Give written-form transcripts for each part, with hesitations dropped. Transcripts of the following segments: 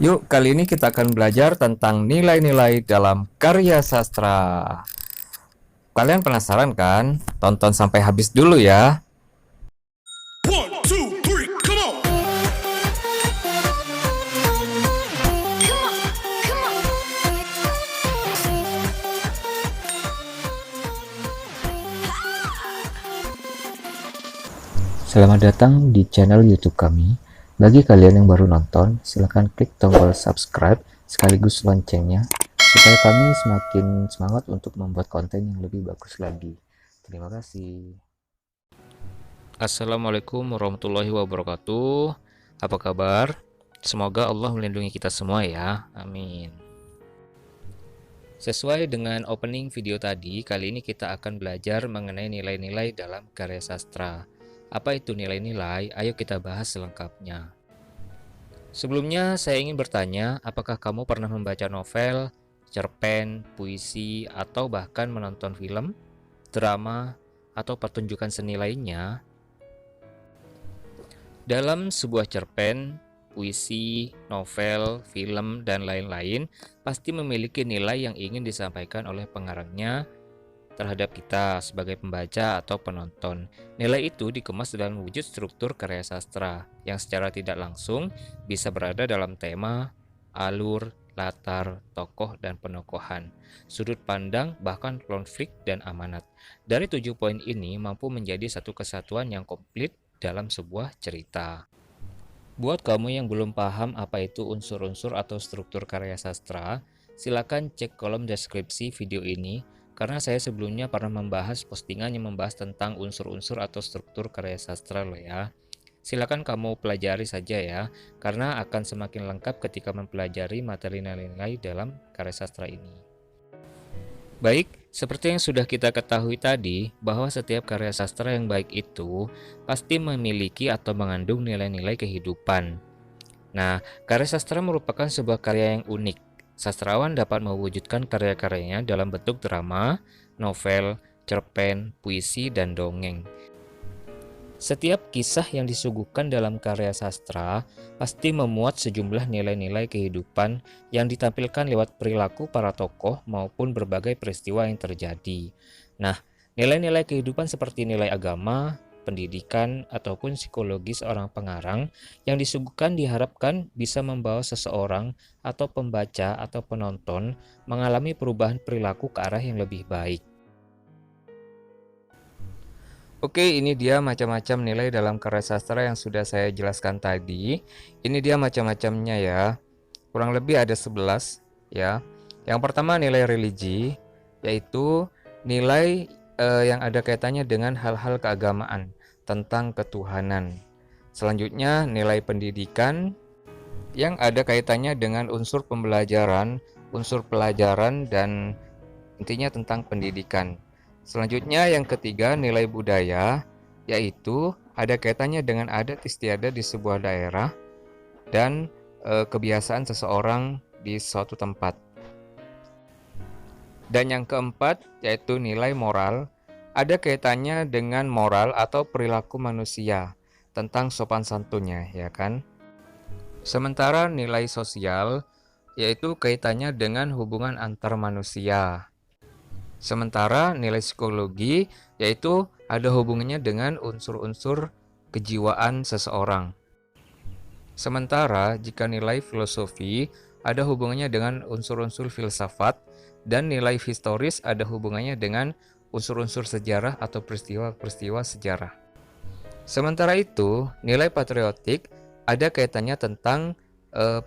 Yuk, kali ini kita akan belajar tentang nilai-nilai dalam karya sastra. Kalian penasaran kan? Tonton sampai habis dulu ya. One, two, three, come on! Selamat datang di channel YouTube kami. Bagi kalian yang baru nonton, silahkan klik tombol subscribe sekaligus loncengnya supaya kami semakin semangat untuk membuat konten yang lebih bagus lagi. Terima kasih. Assalamualaikum warahmatullahi wabarakatuh. Apa kabar? Semoga Allah melindungi kita semua ya. Amin. Sesuai dengan opening video tadi, kali ini kita akan belajar mengenai nilai-nilai dalam karya sastra. Apa itu nilai-nilai? Ayo kita bahas selengkapnya. Sebelumnya saya ingin bertanya, apakah kamu pernah membaca novel, cerpen, puisi, atau bahkan menonton film, drama, atau pertunjukan seni lainnya? Dalam sebuah cerpen, puisi, novel, film, dan lain-lain pasti memiliki nilai yang ingin disampaikan oleh pengarangnya terhadap kita sebagai pembaca atau penonton. Nilai itu dikemas dalam wujud struktur karya sastra yang secara tidak langsung bisa berada dalam tema, alur, latar, tokoh, dan penokohan, sudut pandang, bahkan konflik dan amanat. Dari 7 poin ini mampu menjadi satu kesatuan yang komplit dalam sebuah cerita. Buat kamu yang belum paham apa itu unsur-unsur atau struktur karya sastra, silakan cek kolom deskripsi video ini karena saya sebelumnya pernah membahas postingan yang membahas tentang unsur-unsur atau struktur karya sastra loh ya. Silakan kamu pelajari saja ya, karena akan semakin lengkap ketika mempelajari materi nilai-nilai dalam karya sastra ini. Baik, seperti yang sudah kita ketahui tadi, bahwa setiap karya sastra yang baik itu pasti memiliki atau mengandung nilai-nilai kehidupan. Nah, karya sastra merupakan sebuah karya yang unik. Sastrawan dapat mewujudkan karya-karyanya dalam bentuk drama, novel, cerpen, puisi, dan dongeng. Setiap kisah yang disuguhkan dalam karya sastra pasti memuat sejumlah nilai-nilai kehidupan yang ditampilkan lewat perilaku para tokoh maupun berbagai peristiwa yang terjadi. Nah, nilai-nilai kehidupan seperti nilai agama, pendidikan, ataupun psikologis orang pengarang yang disuguhkan diharapkan bisa membawa seseorang atau pembaca atau penonton mengalami perubahan perilaku ke arah yang lebih baik. Oke, ini dia macam-macam nilai dalam karya sastra yang sudah saya jelaskan tadi. Ini dia macam-macamnya ya. Kurang lebih ada 11 ya. Yang pertama nilai religi, yaitu nilai yang ada kaitannya dengan hal-hal keagamaan tentang ketuhanan. Selanjutnya nilai pendidikan yang ada kaitannya dengan unsur pembelajaran, unsur pelajaran, dan intinya tentang pendidikan. Selanjutnya yang ketiga nilai budaya, yaitu ada kaitannya dengan adat istiadat di sebuah daerah dan kebiasaan seseorang di suatu tempat. Dan yang keempat yaitu nilai moral, ada kaitannya dengan moral atau perilaku manusia tentang sopan santunnya, ya kan? Sementara nilai sosial yaitu kaitannya dengan hubungan antar manusia. Sementara nilai psikologi yaitu ada hubungannya dengan unsur-unsur kejiwaan seseorang. Sementara jika nilai filosofi ada hubungannya dengan unsur-unsur filsafat dan nilai historis ada hubungannya dengan unsur-unsur sejarah atau peristiwa-peristiwa sejarah. Sementara itu, nilai patriotik ada kaitannya tentang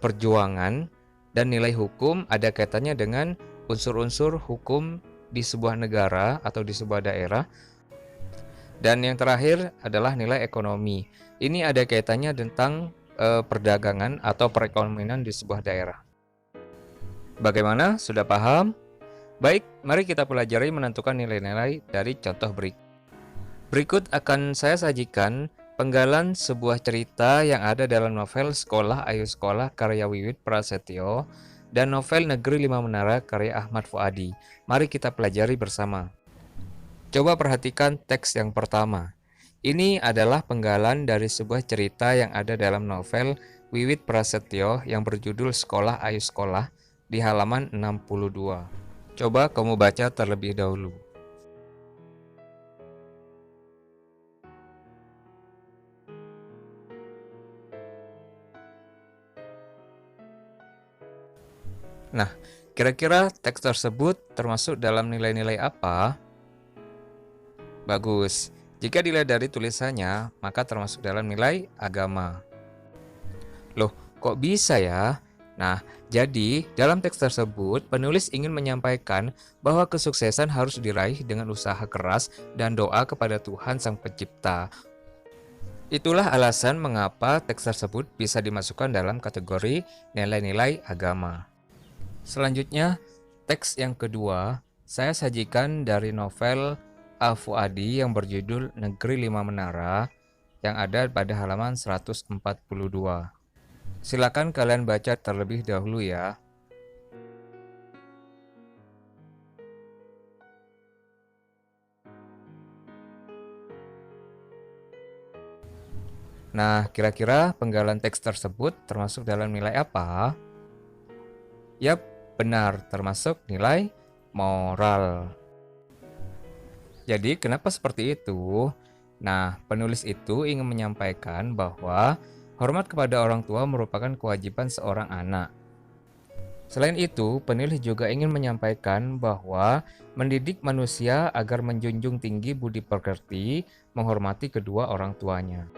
perjuangan dan nilai hukum ada kaitannya dengan unsur-unsur hukum di sebuah negara atau di sebuah daerah. Dan yang terakhir adalah nilai ekonomi. Ini ada kaitannya tentang perdagangan atau perekonomian di sebuah daerah. Bagaimana? Sudah paham? Baik, mari kita pelajari menentukan nilai-nilai dari contoh berikut. Berikut akan saya sajikan penggalan sebuah cerita yang ada dalam novel Sekolah Ayo Sekolah karya Wiwit Prasetyo dan novel Negeri Lima Menara karya Ahmad Fuadi. Mari kita pelajari bersama. Coba perhatikan teks yang pertama. Ini adalah penggalan dari sebuah cerita yang ada dalam novel Wiwit Prasetyo yang berjudul Sekolah Ayo Sekolah di halaman 62. Coba kamu baca terlebih dahulu. Nah, kira-kira teks tersebut termasuk dalam nilai-nilai apa? Bagus. Jika dilihat dari tulisannya, maka termasuk dalam nilai agama. Loh, kok bisa ya? Nah, jadi dalam teks tersebut, penulis ingin menyampaikan bahwa kesuksesan harus diraih dengan usaha keras dan doa kepada Tuhan Sang Pencipta. Itulah alasan mengapa teks tersebut bisa dimasukkan dalam kategori nilai-nilai agama. Selanjutnya, teks yang kedua, saya sajikan dari novel Al-Fuadi yang berjudul Negeri Lima Menara yang ada pada halaman 142. Silakan kalian baca terlebih dahulu ya. Nah, kira-kira penggalan teks tersebut termasuk dalam nilai apa? Yap, benar, termasuk nilai moral. Jadi, kenapa seperti itu? Nah, penulis itu ingin menyampaikan bahwa hormat kepada orang tua merupakan kewajiban seorang anak. Selain itu, penulis juga ingin menyampaikan bahwa mendidik manusia agar menjunjung tinggi budi pekerti, menghormati kedua orang tuanya.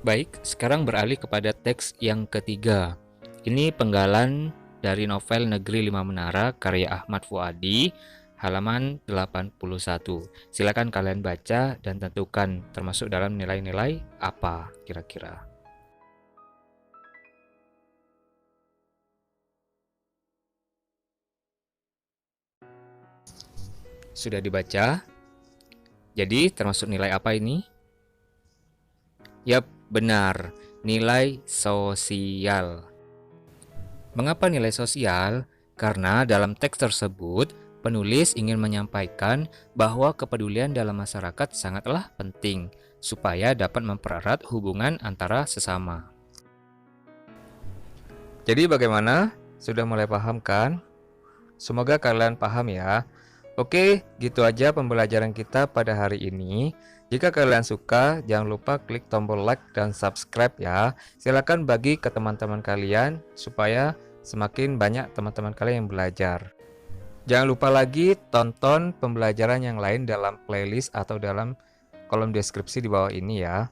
Baik, sekarang beralih kepada teks yang ketiga. Ini penggalan dari novel Negeri Lima Menara karya Ahmad Fuadi, halaman 81. Silakan kalian baca dan tentukan termasuk dalam nilai-nilai apa kira-kira. Sudah dibaca? Jadi termasuk nilai apa ini? Yap, benar, nilai sosial. Mengapa nilai sosial? Karena dalam teks tersebut, penulis ingin menyampaikan bahwa kepedulian dalam masyarakat sangatlah penting supaya dapat mempererat hubungan antara sesama. Jadi bagaimana? Sudah mulai paham kan? Semoga kalian paham ya. Oke, gitu aja pembelajaran kita pada hari ini. Jika kalian suka, jangan lupa klik tombol like dan subscribe ya. Silakan bagi ke teman-teman kalian supaya semakin banyak teman-teman kalian yang belajar. Jangan lupa lagi tonton pembelajaran yang lain dalam playlist atau dalam kolom deskripsi di bawah ini ya.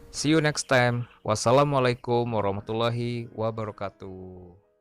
See you next time. Wassalamualaikum warahmatullahi wabarakatuh.